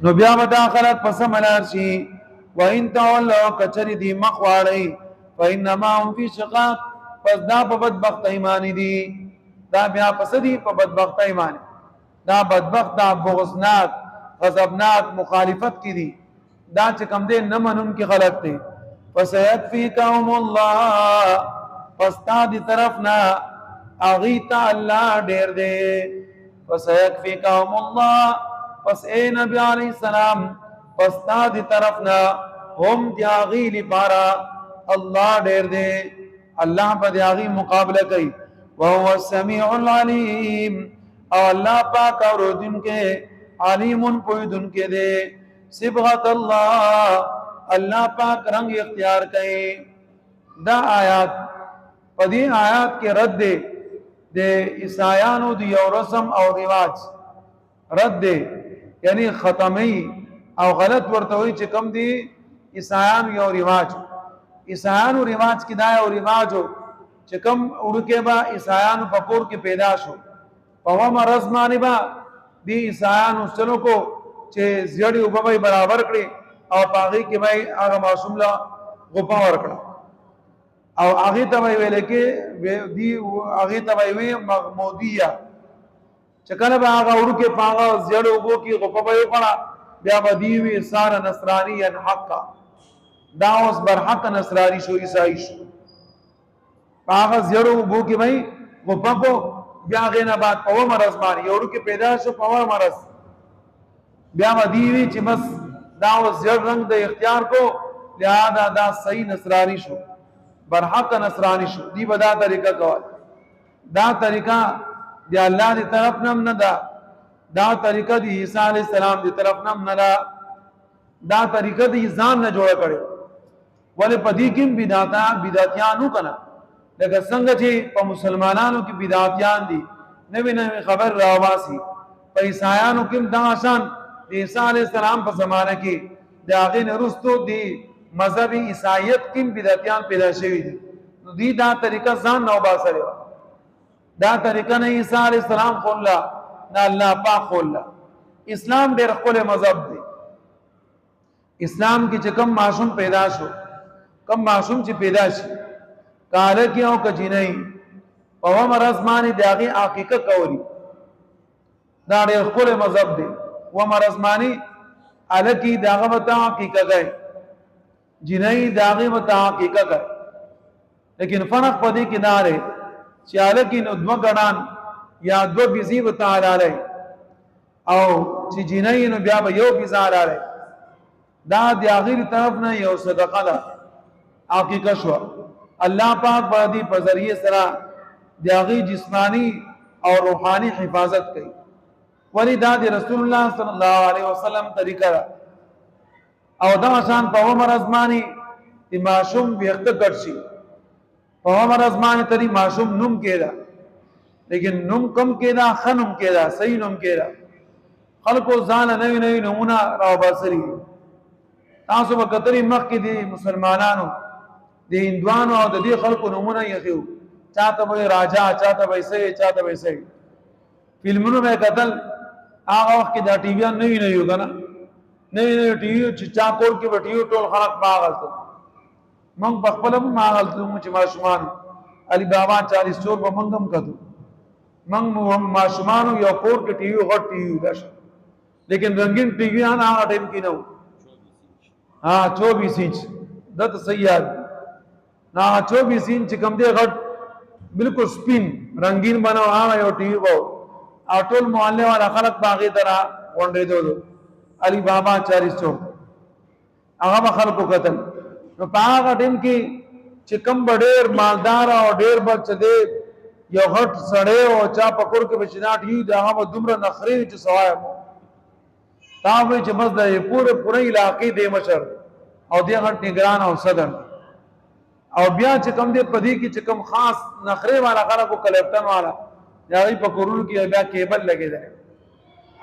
نو بیا ودا خلق پس ملار شي وان تولوا کچری دی مخواړی فانما هم فی شقاق پس دا په بدبخت ایمانی دي دا بیا پس دی په بدبخت ایمانی دا بدبخت دا بغضناک غضبناک مخالفت کی دی دا چې کم دې نه منون کې خلق دی فسيكفيكهم الله پس تا دی طرفنا اغیتا اللہ ډیر دے فسيكفيكهم الله پس اے نبی علیہ السلام پس تا دی طرفنا هم دی آغی لپارا اللہ ډیر دے اللہ پا دی آغی مقابلہ کئی وهو السمیع العلیم او اللہ پاک اور دن کے علیم پویدن کے دے صبغت اللہ اللہ پاک رنگ اختیار کئے دا آیات پدی آیات کے رد دے عیسائیانو دی او رسم او رواج رد دے یعنی ختمی او غلط ورتوی چې کم دی عیسائیانو یو رواج عیسائیانو رواج کی دا یو رواج ہو چې کم اڑکے با عیسائیانو پکور کے پیدا شو پوام رزمانی با دی عیسائیانو سنو کو چې زیڑی اوبا برابر کړي او پاغي کې بھائی هغه معصوم لا غپا ورکړه او هغه ته ویل کې دی هغه ته وی مغمودیه چې کله به هغه ورکه پاغه زړو وګو کې غپا به وکړه بیا به دی وی سار نصرانی حق دا اوس بر حق نصرانی شو عیسائی شو پاغه زړو وګو کې بھائی غپا کو بیا غینه بعد په مرز باندې ورکه پیدا شو په مرز بیا به دی وی چې بس دا زیړ رنگ د اختیار کو لہذا دا صحیح نصرانی شو برحق نصرانی شو دی بدا طریقہ کول دا طریقہ دی اللہ دی طرف نم ندا دا طریقہ دی عیسیٰ علیہ السلام دی طرف نم ندا دا طریقہ دی ځان نه جوړ کړي ولې پدې کې بدعتیانو کنا لکه څنګه چې په مسلمانانو کې بدعتیان دي نوې نوې خبر راواسي په عیسایانو کې دا آسان عیسیٰ علیہ السلام په زمانہ کې د هغه نرستو دی مذهب عیسائیت کې بدعتیان پیدا شوی دي نو دی دا طریقہ ځان نو باسره دا طریقہ نه عیسیٰ علیہ السلام خلا نه الله پاک خلا اسلام ډېر خپل مذهب دی اسلام کې چې کم معصوم پیدا شو کم معصوم چې پیدا شي کاله کې او کجینای په عمر ازمانی د هغه عقیقه کوي دا ډېر خپل مذهب دی ومر ازمانی الکی داغه متا حقیقت گئے جنئی داغه متا حقیقت گئے لیکن فرق پدی کنارے چالکی نو دو گڑان یا دو بیزی بتا علالی او چی جنئی نو بیا با یو بیزا علالی دا دی آخری طرف نا یو صدقہ دا حقیقت شوا اللہ پاک بادی پر ذریعے سرا دی آخری جسمانی اور روحانی حفاظت کئی ولی دا دی رسول اللہ صلی اللہ علیہ وسلم طریقہ را او دا آسان پا عمر ازمانی تی معشوم بیخت کرشی پا عمر ازمانی تری معشوم نم کے دا لیکن نم کم کے دا خنم کے دا صحیح نم کے دا خلقو زانا نوی نوی نمونا راو باسری تاسو با قطری مخ کی دی مسلمانانو دی ہندوانو او دی خلقو نمونا یخیو چاہتا بھئی راجا چاہتا بھئی صحیح چاہتا بھئی صحیح فلمونو میں قتل آغا وقت کی دا ٹی ویان نوی نوی ہوگا نا نوی نوی ٹی ویو چا کور کی با ٹی ویو ٹول خلق ماغلتو منگ بخبلم ماغلتو مچی معشومان علی بابان 40 چور با منگم کدو منگ معشومانو یا کور کی ٹی ویو غٹ ٹی ویو داشت لیکن رنگین ٹی ویان آغا ٹیم کی نو ہاں 24 انچ دت سیاد نا 24 انچ کم دے غٹ بالکل سپین رنگین بناو آغا یو ٹی ویو باو او ټول محلے والا خلق باغی طرح غونډې دو علی بابا 40 چوک هغه به خلکو قتل نو په هغه ټیم کې چې کم ډېر مالدار او ډېر بچ دی یو غټ سړی او چا پکور کې بچناټ یو دا هغه دومره نخري چې سوای تا وې چې بس د پوره علاقې دی مشر او دی غټ نگران او صدر او بیا چې کم دی پدی کې چې کم خاص نخري والا خلکو کلیپټن والا یاغی پا کرونو کی بیا کیبل لگے دائے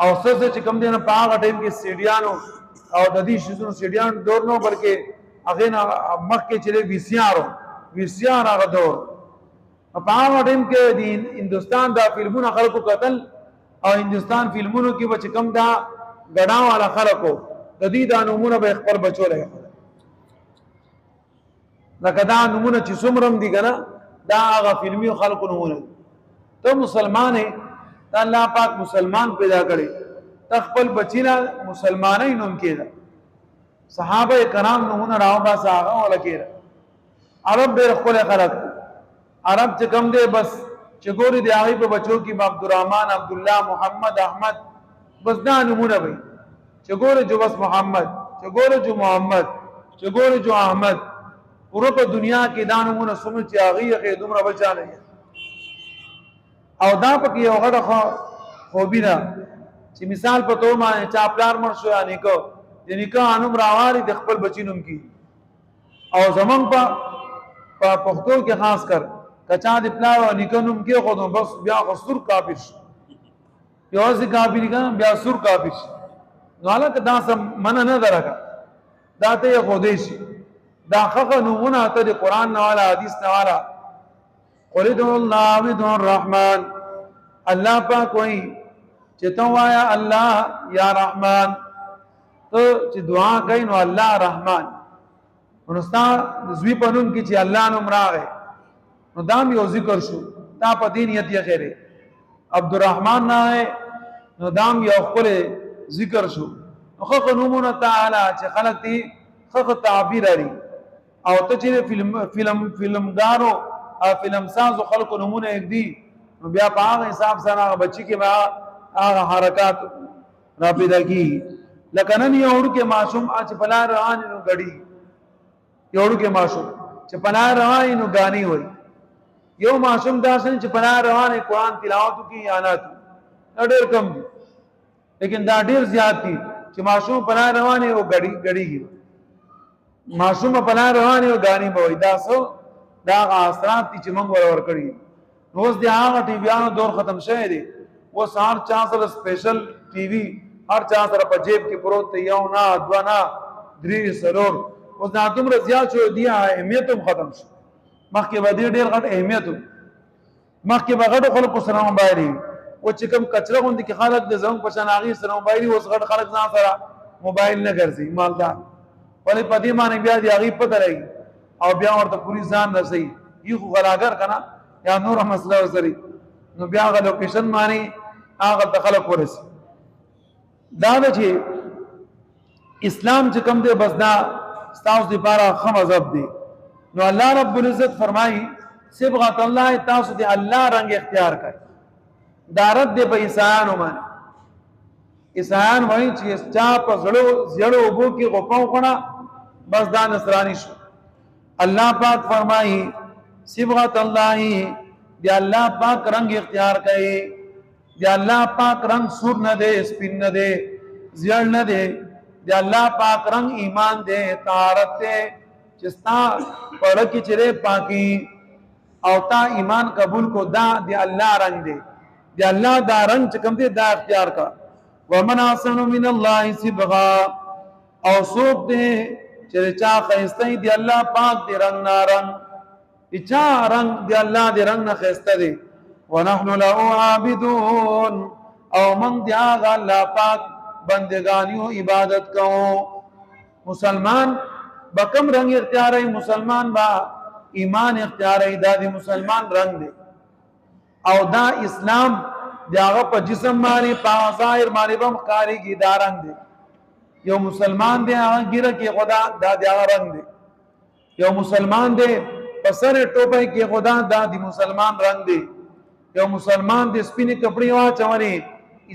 او سر سے چکم دینا پا آگا ٹیم کی سیڈیانو او ددی شیزنو سیڈیان دور نو بلکہ اغینا مخ کے چلے وی سی آر آگا دور پا آگا ٹیم کے ہندوستان دا فلمون خلقو قتل او ہندوستان فلمونو کی بچکم دا غنا والا خلقو د دې د نمونه به خپل بچو لګا لکه دا نمونه چې څومره دي کنه دا هغه فلمي خلقو نمونه ته مسلمان ته الله پاک مسلمان پیدا کړي تخپل بچینا مسلمانای نوم کېده صحابه کرام نمونه راو با هغه ولکه عرب ډېر خپل خلق عرب چې کم دی بس چې ګوري دی هغه په بچو کې عبدالرحمن عبد الله محمد احمد بس دا نمونه وي چې ګوري جو بس محمد چې ګوري جو محمد چې ګوري جو احمد پوره په دنیا کې دا نمونه سمو چې هغه دومره بچا نه او دا پکې یو غټه خوبی ده چې مثال په تو باندې چا پلار مر شو یعنی کو یعنی که انم راواري د خپل بچینوم کی او زمون په پښتو کې خاص کر کچا د پلار او نکنوم کې خو بس بیا غسر کافر یو ځکه کافر کنا بیا سر کافر نو حالکه دا سم من نه درکا دا ته خو دې شي دا خغه نمونه ته د قران نه والا حدیث نه والا قل ادعوا الله ودعوا الرحمن الله پاک وای چې تو وایا الله یا رحمان تو چې دعا کوي نو الله رحمان ونستا زوی پنوم کې چې الله نوم راغی نو دام یو ذکر شو تا په دین یت یې خیره عبدالرحمن نه نو دام یو خپل ذکر شو نو خو نومونه تعالی چې خلق دي خو تعبیر لري او ته چې فلمدارو او فلم سازو خلق نمونه یک دی نو بیا په هغه حساب سره هغه بچی کې ما هغه حرکات را پیدا کی لکه نن یو ورکه معصوم اچ پلا روان نو غړي یو ورکه معصوم چې پلا روان نو غاني وای یو معصوم داسن چې پلا روان قرآن تلاوت کی یانات ډېر کم دي لیکن دا ډېر زیات دي چې معصوم پلا روان او غړي معصوم پلا روان او غاني وای دا سو دا اثرات چې موږ ور کړی روز دی هغه ټي ویانو دور ختم شوی دی و سار چا سره سپیشل ټي وی هر چا سره په جیب کې پروت یو نه دوا نه درې سلور اوس دا دومره زیات شو دی اهمیت هم ختم شو مخکې به ډېر غټ اهمیت مخکې به غټ خلکو سره موبایل او چې کوم کچره غوندي کې خلک د زنګ په شان هغه سره موبایل اوس غټ خلک ځان سره موبایل نه ګرځي مالدار ولې پدې باندې بیا دی هغه پته لګي او بیا ورته پوری ځان رسي یو غلاګر کنا یا نور مسله وسري نو بیا غو لوکیشن مانی هغه دخل ورسي دا چې اسلام چې کوم دی بس دا تاسو لپاره خمزب دی نو الله رب العزت فرمایي صبغت الله تاسو دی الله رنگ اختیار کړئ دارت دی په انسانانو باندې انسان وایي چې چا په زړو وبو کې غوپاو کړه بس دا نصرانی شو اللہ پاک فرمائی صبغت اللہ دی اللہ پاک رنگ اختیار کئے دی اللہ پاک رنگ سور نہ دے سپین نہ دے زیڑ نہ دے دی اللہ پاک رنگ ایمان دے طہارت دے چستا پڑکی چرے پاکی او تا ایمان قبول کو دا دی اللہ رنگ دے دی اللہ دا رنگ چکم دے دا اختیار کا ومن احسن من اللہ صبغا او سوک دے چرے چا خیسته دی اللہ پاک دی رنگ نارنگ چا رنگ دی اللہ دی رنگ نخیسته دی ونحن لہو عابدون او من دی آغا اللہ پاک بندگانیو عبادت کہو مسلمان بکم رنگ اختیار ہے مسلمان با ایمان اختیار ہے دا دی مسلمان رنگ دی او دا اسلام دی آغا پا جسم مانی پا ظاہر مانی بم کاری کی دا رنگ دی یو مسلمان دے گیرہ کی خدا دا دی آغا رنگ دے یو مسلمان دے پسر ٹوپے کی خدا دا دی مسلمان رنگ دے یو مسلمان دے سپینی کپڑی وہاں چوانی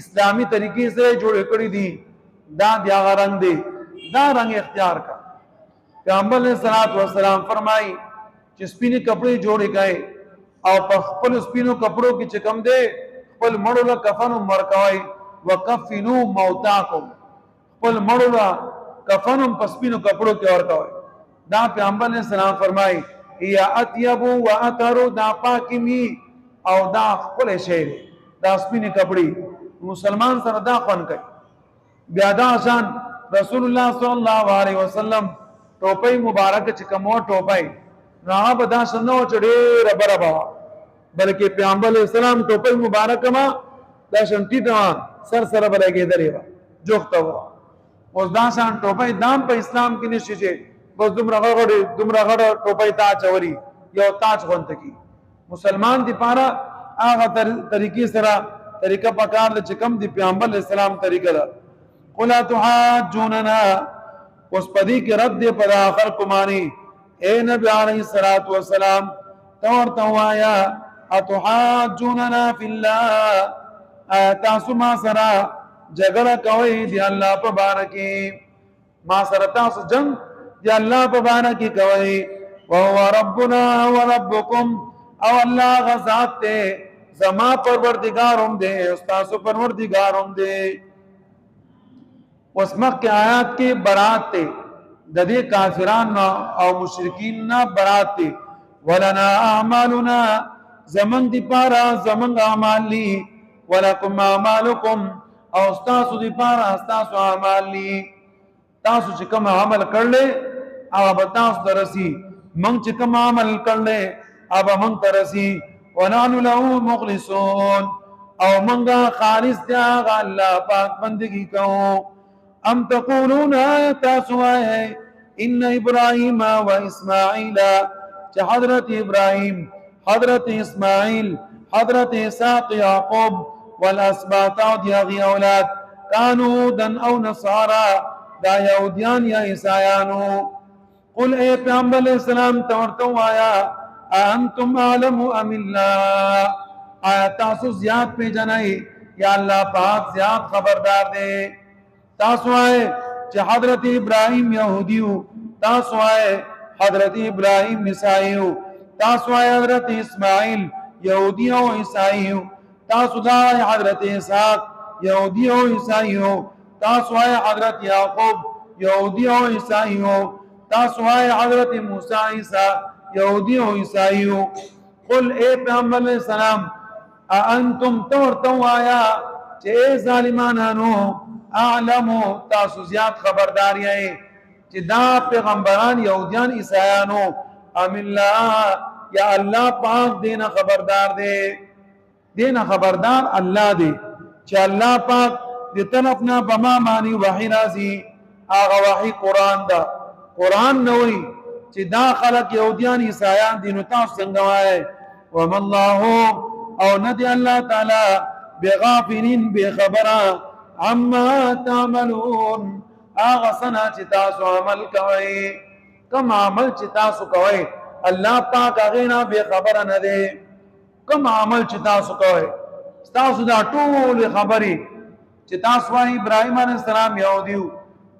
اسلامی طریقے سے جوڑے کڑی دی دا دی آغا رنگ دے دا رنگ اختیار کا پیغمبر علیہ السلام فرمائی کہ سپینی کپڑی جوڑے گئے او پخپل سپینو کپڑوں کی چکم دے پل مڑو لکفن مرکوائی وکفنو موتاکم پل مڑولا کفنم پسپینو کپڑوں کے اور کوئی دا پیغمبر علیہ السلام فرمائی یا اتیبو و اترو دا پاکمی او دا خپل شیر دا سپینی کپڑی مسلمان سر دا خون کئی بیادا آسان رسول اللہ صلی اللہ علیہ وسلم ٹوپی مبارک چکمو ٹوپی ناہا بدا سنو چڑیر بربا بلکہ پیغمبر علیہ السلام ٹوپی مبارک ما دا شنٹی دوان سر سر بلے گے دریبا جوخته وه. اوس دا شان ټوپۍ دام په اسلام کې نشي چې بس دومره غټه ټوپۍ ته اچولي یو تاج غونته کی. مسلمان دی پاره هغه طریقې سره طریقه پکار د چکم دی پیغمبر اسلام طریقه ده. قل تحاجوننا اوس پدې کې رد دی پر اخر کومانی اے نبی علیہ الصلوۃ والسلام تورته وایا اتحاجوننا فی الله تاسو ما سره جګړه کوي دی الله په باره کې ما سره تاسو جنگ دی الله په باره کې کوي وهو ربنا وربکم او الله غزاد ته زما پروردگارم دے استاسو پروردگارم دے. اس مکہ آیات کے برات تے ددے کافران او مشرکین نا برات تے ولنا اعمالنا زمن دی پارا زمن اعمال لی ولکم اعمالکم او استاسو دی پارا استاسو اعمال لی. تاسو چکم عمل کرلے او بتاسو درسی من چکم عمل کرلے اب من ترسی ونحن له مخلصون او منگا خالص دیاغا اللہ پاک بندگی کہو. ام تقولون تاسو ہے ان ابراہیم و اسماعیل چا حضرت ابراہیم حضرت اسماعیل حضرت اسحاق یعقوب والاسباط دیاغی اولاد کانو دن او نصارا دا یہودیان یا عیسایانو. قل اے پیغمبر علیہ السلام تورتو آیا انتم عالم ام اللہ آیا تاسو زیاد پہ جنائی یا اللہ پاک زیاد خبردار دے. تاسو آئے چہ حضرت ابراہیم یہودیو تاسو آئے حضرت ابراہیم عیسائیو تاسو آئے حضرت اسماعیل یہودیو عیسائیو تاسو آئے حضرت اسحاق یہودیو عیسائیو تاسو آئے حضرت یعقوب یہودیو عیسائیو تاسو آئے حضرت موسیٰ عیسیٰ یہودی و عیسائیو. قل اے پیغمبر علیہ السلام انتم تورتو آیا چے اے ظالمانانو اعلمو تاسو زیاد خبرداری آئے چے دا پیغمبران یہودیان عیسائیانو ام اللہ یا اللہ پاک دینا خبردار دے دینا خبردار اللہ دے چے اللہ پاک دی طرفنا بما مانی وحی رازی آغا وحی قرآن دا قرآن نوئی چی دا خلق یہودیان عیسائیان دینو تاسو سنگوائے وما اللہ او ندی اللہ تعالی بغافلین بے خبرہ عما تعملون آغا سنا چی تاسو عمل کوئے کم عمل چی تاسو کوئے اللہ پاک آغینا بے خبرہ ندے کم عمل چی تاسو کوئے تاسو دا طول خبری چی تاسو آئی ابراہیم علیہ السلام یہودیو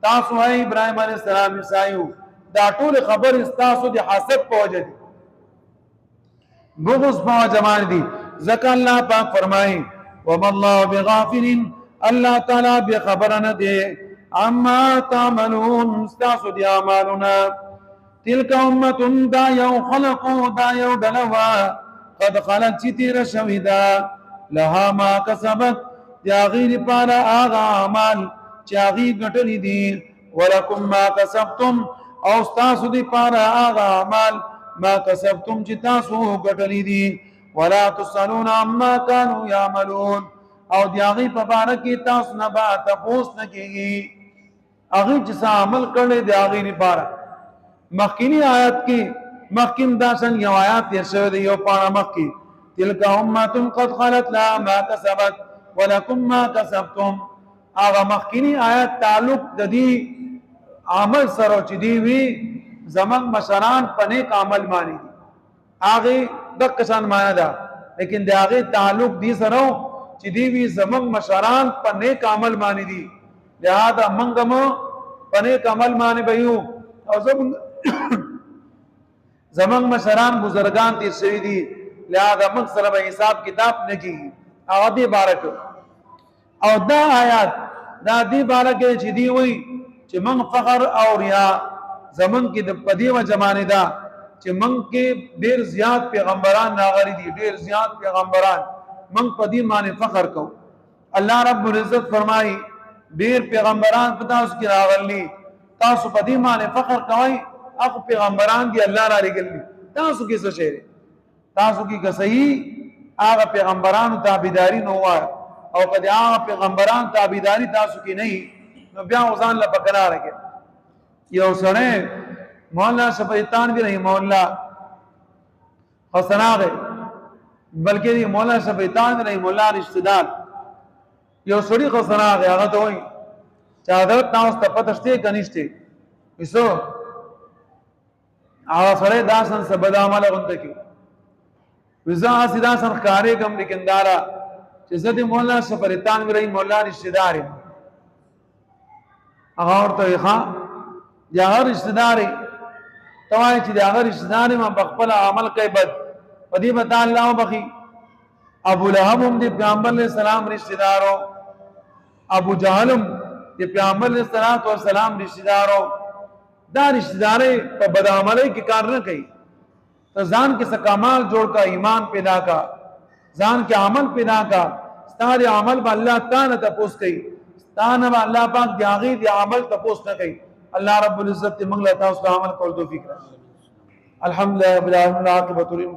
تاسو آئی ابراہیم علیہ السلام عیسائیو دا ټول خبر استاسو دی حسد په وجه دي بغض په جمان دي ځکه الله پاک فرمایي وما الله بغافل الله تعالی به خبر نه دی عما تعملون استاسو دی اعمالنا تلك امه دا یو خلقو دا یو دلوا قد خلت تیر شویدا لها ما کسبت یا غیر پانا آغا اعمال چاغي ګټلې دي ولکم ما کسبتم او ستاسو دی پارا آغا اعمال ما کسبتم چی تاسو گٹلی دی ولا تسالون عما کانو یعملون او دی آغی پا بارکی تاسو نبا تپوس نکیگی آغی جسا عمل کرنے دی آغی نی پارا. مخینی آیت کی مخین داشن یو آیات یرشو دی یو پارا مخی تلک امتن قد خلت لا ما کسبت ولکم ما کسبتم. آغا مخینی آیت تعلق دی عمل سره چې دی وی زمنګ مشران پنیک عمل مانی دي هغه د کسان معنا ده لیکن د هغه تعلق دی سره چې دی وی زمنګ مشران پنیک عمل مانی دي لہذا منګم پنیک عمل مانی بهیو او زمنګ مشران بزرگان دي شوی دي لہذا موږ سره به حساب کتاب نه کیږي او دې بارک او دا آیات دا دې بارک چې دی وی چې من فخر او ریا زمن کې د پدیمه زمانه دا چې من کې ډیر زیات پیغمبران راغلي دي ډیر زیات پیغمبران من پدیمه باندې فخر کو. الله رب العزت فرمایي ډیر پیغمبران په تاسو کې راغلي تاسو پدیمه باندې فخر کوئ اخو پیغمبران دی الله را لګلي تاسو کې څه شی تاسو کې که صحیح هغه پیغمبرانو تابعداري نه وای او کدی پیغمبران تابعداري تاسو کې نه نو بیا ځان له پکړه راګي یو سره مولانا شفیعان بھی رحمہ اللہ حسناغ بلکہ مولانا شفیعان رحمہ اللہ رشتہ دار یو سړی حسناغ هغه ته وایي چې حضرت تاسو ته پته شته کنيشته وسو هغه سره داسن سبد عمل غونډه کی وزا سیدا سن کارے کم لیکندارا چې زدي مولانا شفیعان رحمہ اللہ رشتہ دار هغه ورته ښا یا هر رشتہ دار توای چې دا هغه رشتہ دار ما بخپل عمل کوي بد پدې بتا الله بخي ابو لهب هم د پیغمبر علیہ السلام رشتہ دارو ابو جہل هم د پیغمبر علیہ الصلوۃ والسلام رشتہ دارو دا رشتہ دارې په بد عملي کې کار نه کوي ته ځان کې څه کمال جوړ کا ایمان پیدا کا ځان کې عمل پیدا کا ستاره عمل به الله تعالی ته پوس کوي ستانه به الله پاک دی هغه دی عمل ته پوس نه کوي الله رب العزت موږ له تاسو عمل کول توفیق راکړي الحمدلله رب العالمین عاقبۃ